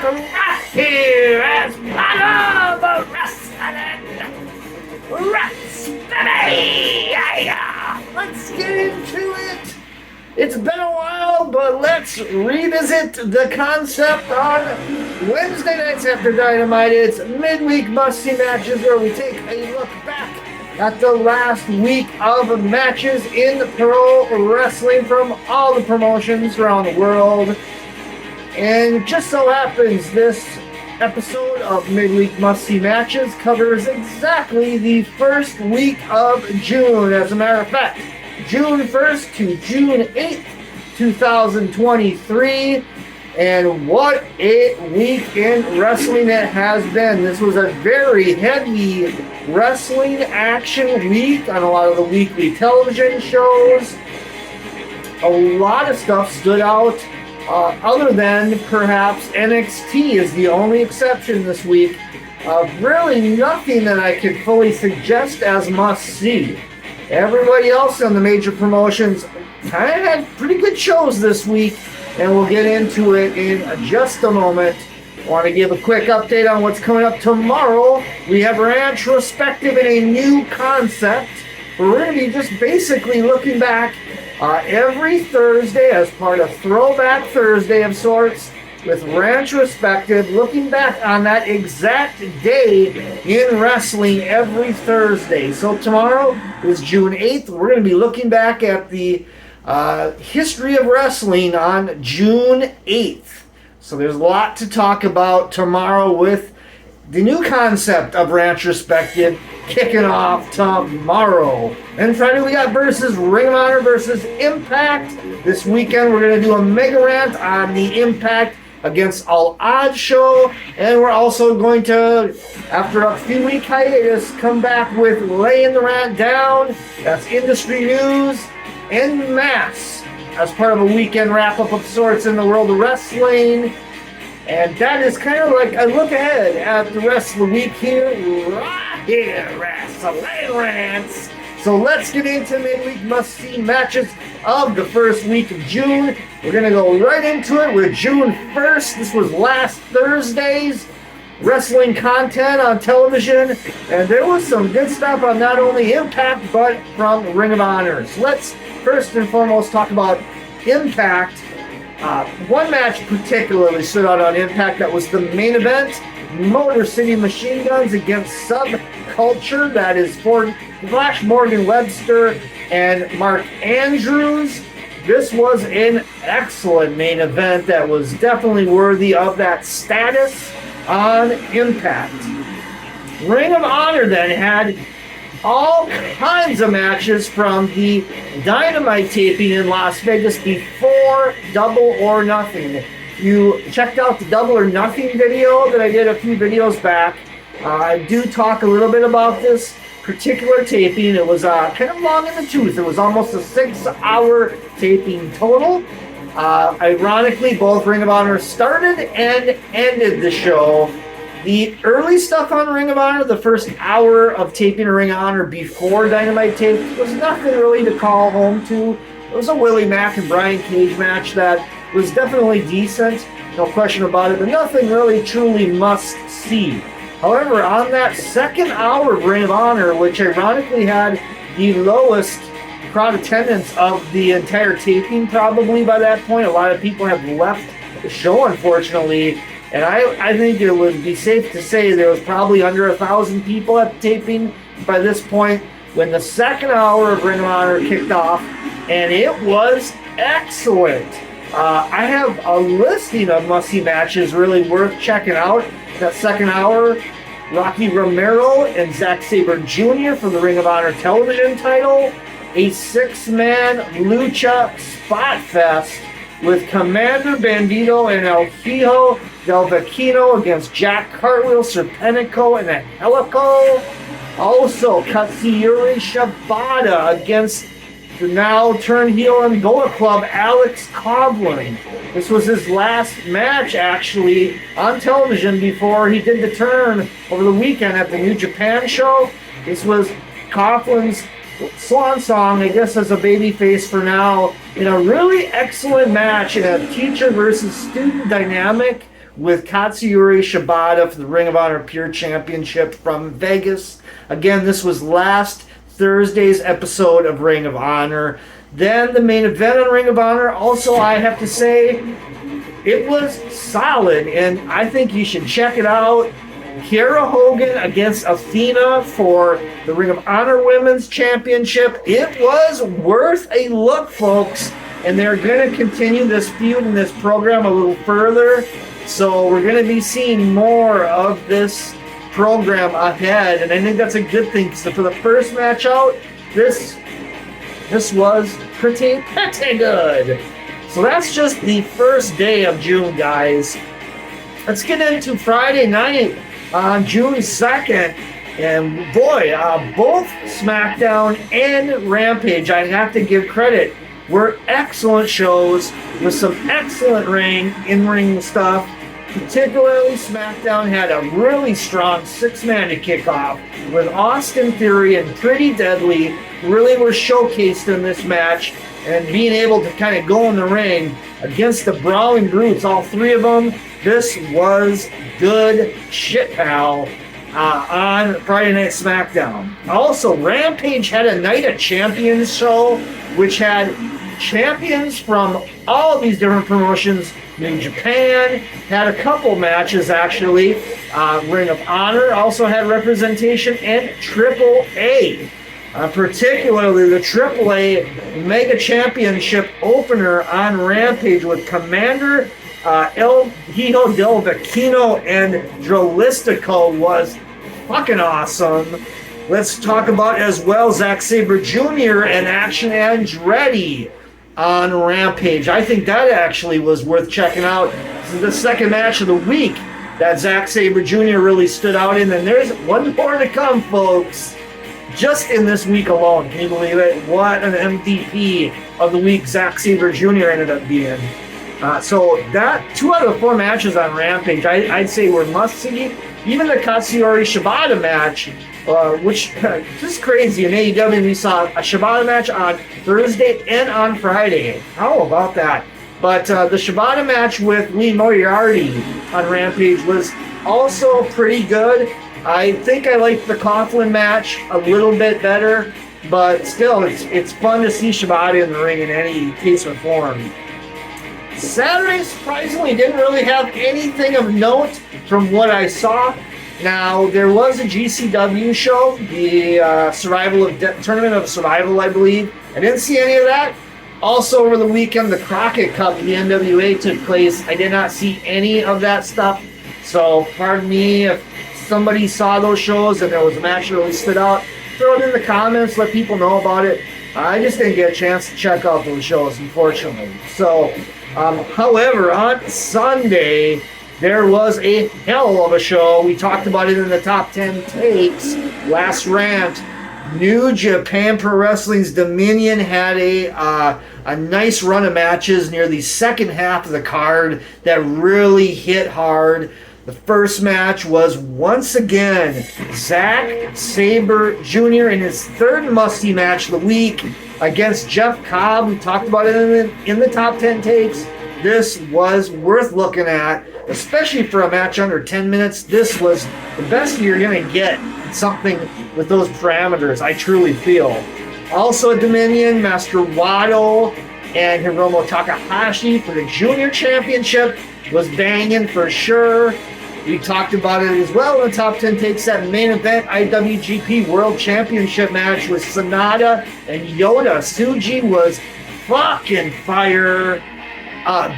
back right here as part of Wrestling Rats, baby! Yeah. Let's get into it. It's been a while, but let's revisit the concept on Wednesday nights after Dynamite. It's midweek must-see matches where we take a look back at the last week of matches in pro wrestling from all the promotions around the world. And it just so happens this episode of Midweek Must-See Matches covers exactly the first week of June. As a matter of fact, June 1st to June 8th, 2023. And what a week in wrestling it has been. This was a very heavy wrestling action week on a lot of the weekly television shows. A lot of stuff stood out, other than perhaps NXT is the only exception this week. Really nothing that I could fully suggest as must-see. Everybody else on the major promotions kind of had pretty good shows this week, and we'll get into it in just a moment. I want to give a quick update on what's coming up tomorrow. We have Ranch Respective in a new concept. We're going to be just basically looking back every Thursday as part of Throwback Thursday of sorts with Ranch Respective, looking back on that exact day in wrestling every Thursday. So tomorrow is June 8th. We're going to be looking back at the history of wrestling on June 8th. So there's a lot to talk about tomorrow with the new concept of Ranch Respective kicking off tomorrow. And Friday we got versus Ring of Honor versus Impact. This weekend we're going to do a mega rant on the Impact Against All Odds show. And we're also going to, after a few week hiatus, come back with Laying the Rant Down. That's industry news en masse as part of a weekend wrap-up of sorts in the world of wrestling. And that is kind of like a look ahead at the rest of the week here, right here, Wrestling Rants. So let's get into midweek must-see matches of the first week of June. We're going to go right into it with June 1st. This was last Thursday's wrestling content on television, and there was some good stuff on not only Impact, but from Ring of Honor. So let's first and foremost talk about Impact. One match particularly stood out on Impact. That was the main event, Motor City Machine Guns against Subculture. That is for Flash Morgan Webster and Mark Andrews. This was an excellent main event that was definitely worthy of that status on Impact. Ring of Honor then had all kinds of matches from the Dynamite taping in Las Vegas before Double or Nothing. You checked out the Double or Nothing video that I did a few videos back. I do talk a little bit about this particular taping. It was kind of long in the tooth. It was almost a 6-hour taping total. Ironically, both Ring of Honor started and ended the show. The early stuff on Ring of Honor, the first hour of taping a Ring of Honor before Dynamite tape, was nothing really to call home to. It was a Willie Mack and Brian Cage match that was definitely decent, no question about it, but nothing really truly must see. However, on that second hour of Ring of Honor, which ironically had the lowest crowd attendance of the entire taping probably by that point, a lot of people have left the show, unfortunately. And I think it would be safe to say there was probably under 1,000 people at the taping by this point when the second hour of Ring of Honor kicked off, and it was excellent. I have a listing of must-see matches really worth checking out. That second hour, Rocky Romero and Zack Sabre Jr. for the Ring of Honor television title, a 6-man Lucha Spot Fest with Commander Bandito and El Hijo Del Vecchino against Jack Cartwheel, Serpentico, and Angelico. Also, Katsuyori Shibata against the now turned heel Angola Club, Alex Coughlin. This was his last match, actually, on television before he did the turn over the weekend at the New Japan show. This was Coughlin's swan song, I guess, as a babyface for now, in a really excellent match in a teacher versus student dynamic with Katsuyori Shibata for the Ring of Honor Pure Championship from Vegas. Again, this was last Thursday's episode of Ring of Honor. Then the main event on Ring of Honor, also I have to say, it was solid, and I think you should check it out. Kiera Hogan against Athena for the Ring of Honor Women's Championship. It was worth a look, folks, and they're going to continue this feud in this program a little further. So we're going to be seeing more of this program ahead, and I think that's a good thing. So for the first match out, this was pretty good. So that's just the first day of June, guys. Let's get into Friday night on June 2nd. And boy, both SmackDown and Rampage, I have to give credit, were excellent shows with some excellent in-ring stuff. Particularly, SmackDown had a really strong six-man to kick off with Austin Theory and Pretty Deadly really were showcased in this match, and being able to kind of go in the ring against the Brawling Brutes, all three of them. This was good shit, pal, on Friday Night SmackDown. Also, Rampage had a Night of Champions show, which had champions from all these different promotions. New Japan had a couple matches, actually. Ring of Honor also had representation, and AAA. Particularly the AAA Mega Championship opener on Rampage with Commander El Hijo del Vecino and Drolistico was fucking awesome. Let's talk about as well Zack Sabre Jr. and Action Andretti on Rampage. I think that actually was worth checking out. This is the second match of the week that Zack Sabre Jr. really stood out in, and there's one more to come, folks. Just in this week alone, can you believe it? What an MVP of the week Zack Sabre Jr. ended up being. So that 2 out of the 4 matches on Rampage, I'd say were must-see. Even the Katsuyori Shibata match, which just crazy. In AEW, we saw a Shibata match on Thursday and on Friday. How about that? But the Shibata match with Lee Moriarty on Rampage was also pretty good. I think I liked the Coughlin match a little bit better, but still, it's fun to see Shibata in the ring in any case or form. Saturday, surprisingly, didn't really have anything of note from what I saw. Now, there was a GCW show, the Tournament of Survival, I believe. I didn't see any of that. Also, over the weekend, the Crockett Cup, the NWA, took place. I did not see any of that stuff. So, pardon me if somebody saw those shows and there was a match that really stood out. Throw it in the comments, let people know about it. I just didn't get a chance to check out those shows, unfortunately. So, however, on Sunday, there was a hell of a show. We talked about it in the top 10 takes. Last rant. New Japan Pro Wrestling's Dominion had a nice run of matches near the second half of the card that really hit hard. The first match was once again Zack Sabre Jr. in his third musty match of the week against Jeff Cobb. We talked about it in the top 10 takes. This was worth looking at, especially for a match under 10 minutes. This was the best you're going to get something with those parameters, I truly feel. Also at Dominion, Master Wato and Hiromu Takahashi for the Junior Championship was banging for sure. We talked about it as well in the top 10 takes. That main event IWGP World Championship match with Sonata and Yota Tsuji was fucking fire.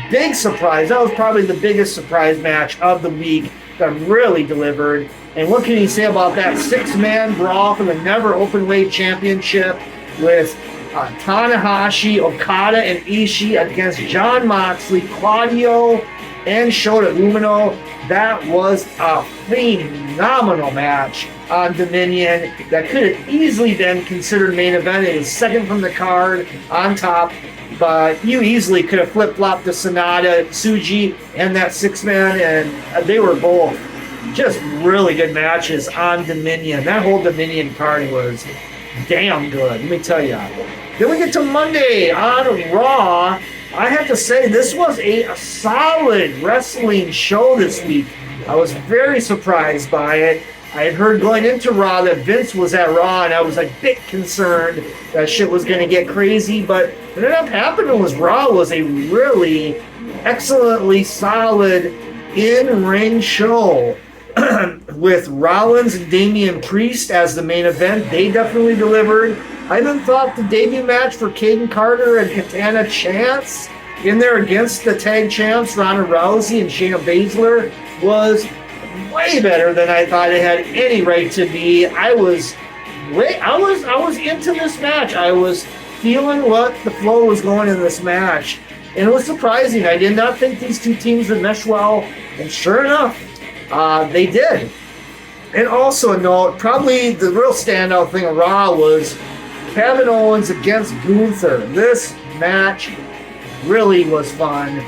Big surprise. That was probably the biggest surprise match of the week that really delivered. And what can you say about that 6-man brawl for the Never Openweight Championship with Tanahashi, Okada, and Ishii against Jon Moxley, Claudio, and Shota Umino? That was a phenomenal match on Dominion that could have easily been considered main event. It was second from the card on top, but you easily could have flip-flopped the Sonata, Tsuji, and that 6-man, and they were both just really good matches on Dominion. That whole Dominion card was damn good, let me tell you. Then we get to Monday on Raw, I have to say, this was a solid wrestling show this week. I was very surprised by it. I had heard going into Raw that Vince was at Raw, and I was a bit concerned that shit was going to get crazy, but what ended up happening was Raw was a really excellently solid in-ring show. With Rollins and Damian Priest as the main event, they definitely delivered. I even thought the debut match for Caden Carter and Katana Chance in there against the tag champs Ronda Rousey and Shayna Baszler was way better than I thought it had any right to be. I was into this match. I was feeling what the flow was going in this match, and it was surprising. I did not think these two teams would mesh well, and sure enough, they did. And also note, probably the real standout thing of Raw was Kevin Owens against Gunther. This match really was fun.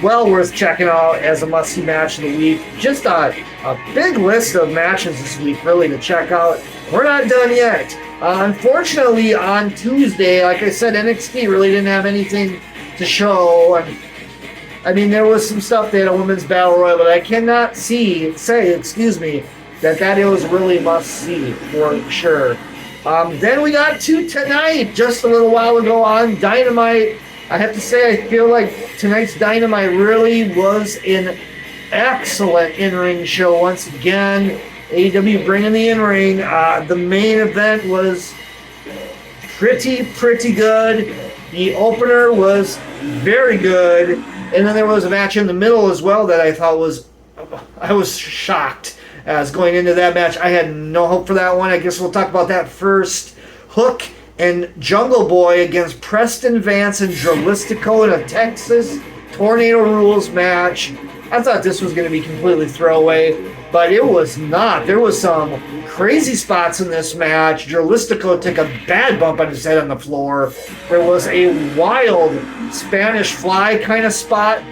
Well worth checking out as a must-see match of the week. Just a big list of matches this week, really, to check out. We're not done yet. Unfortunately, on Tuesday, like I said, NXT really didn't have anything to show. And I mean, there was some stuff. They had a women's battle royal, but I cannot say, that it was really must-see for sure. Then we got to tonight, just a little while ago on Dynamite. I have to say, I feel like tonight's Dynamite really was an excellent in-ring show once again. AEW bringing the in-ring. The main event was pretty good. The opener was very good. And then there was a match in the middle as well that I thought I was shocked as going into that match. I had no hope for that one. I guess we'll talk about that first. Hook and Jungle Boy against Preston Vance and Drolistico in a Texas Tornado Rules match. I thought this was going to be completely throwaway, but it was not. There was some crazy spots in this match. Drolistico took a bad bump on his head on the floor. There was a wild Spanish fly kind of spot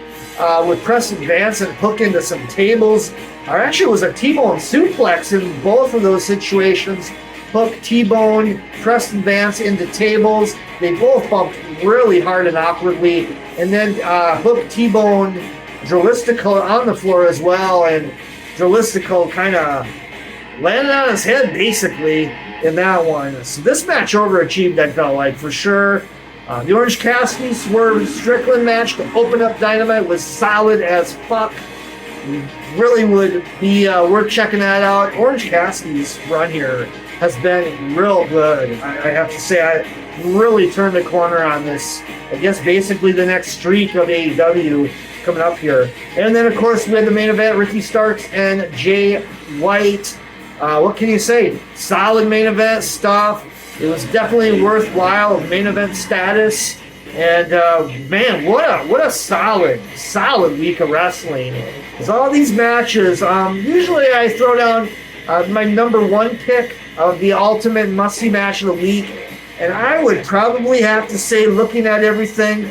with Preston Vance and Hook into some tables. Or actually, it was a T-bone suplex in both of those situations. Hook T-bone Preston Vance into tables. They both bumped really hard and awkwardly. And then Hook T-bone Drolistico on the floor as well. And Drolistico kind of landed on his head, basically, in that one. So this match overachieved, I felt like, for sure. The Orange Cassidy Swerve Strickland match to open up Dynamite was solid as fuck. Really would be worth checking that out. Orange Cassidy's run here has been real good. I have to say, I really turned the corner on this. I guess basically the next streak of AEW coming up here. And then, of course, we had the main event, Ricky Starks and Jay White. What can you say? Solid main event stuff. It was definitely worthwhile main event status. And, man, what a solid week of wrestling. It's all these matches. Usually I throw down my number one pick of the ultimate must-see match of the week. And I would probably have to say, looking at everything,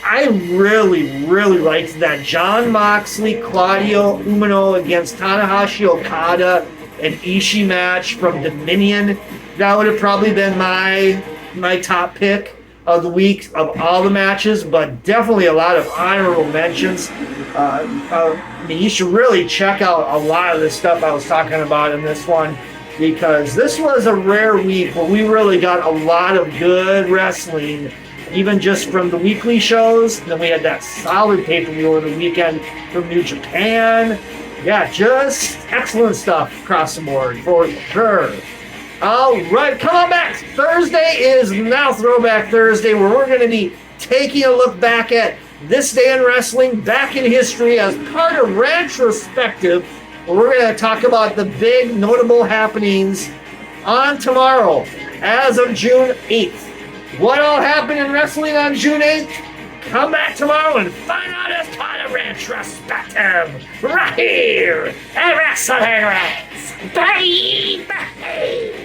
I really liked that Jon Moxley, Claudio Umino against Tanahashi Okada and Ishii match from Dominion. That would have probably been my top pick of the week of all the matches, but definitely a lot of honorable mentions. I mean, you should really check out a lot of the stuff I was talking about in this one, because this was a rare week where we really got a lot of good wrestling, even just from the weekly shows. Then we had that solid pay-per-view over the weekend from New Japan. Yeah, just excellent stuff across the board for sure. All right, come on back. Thursday is now Throwback Thursday, where we're going to be taking a look back at this day in wrestling, back in history, as part of Retrospective, where we're going to talk about the big notable happenings on tomorrow, as of June 8th. What all happened in wrestling on June 8th? Come back tomorrow and find out as part of Retrospective, right here at Wrestling Rants. Bye!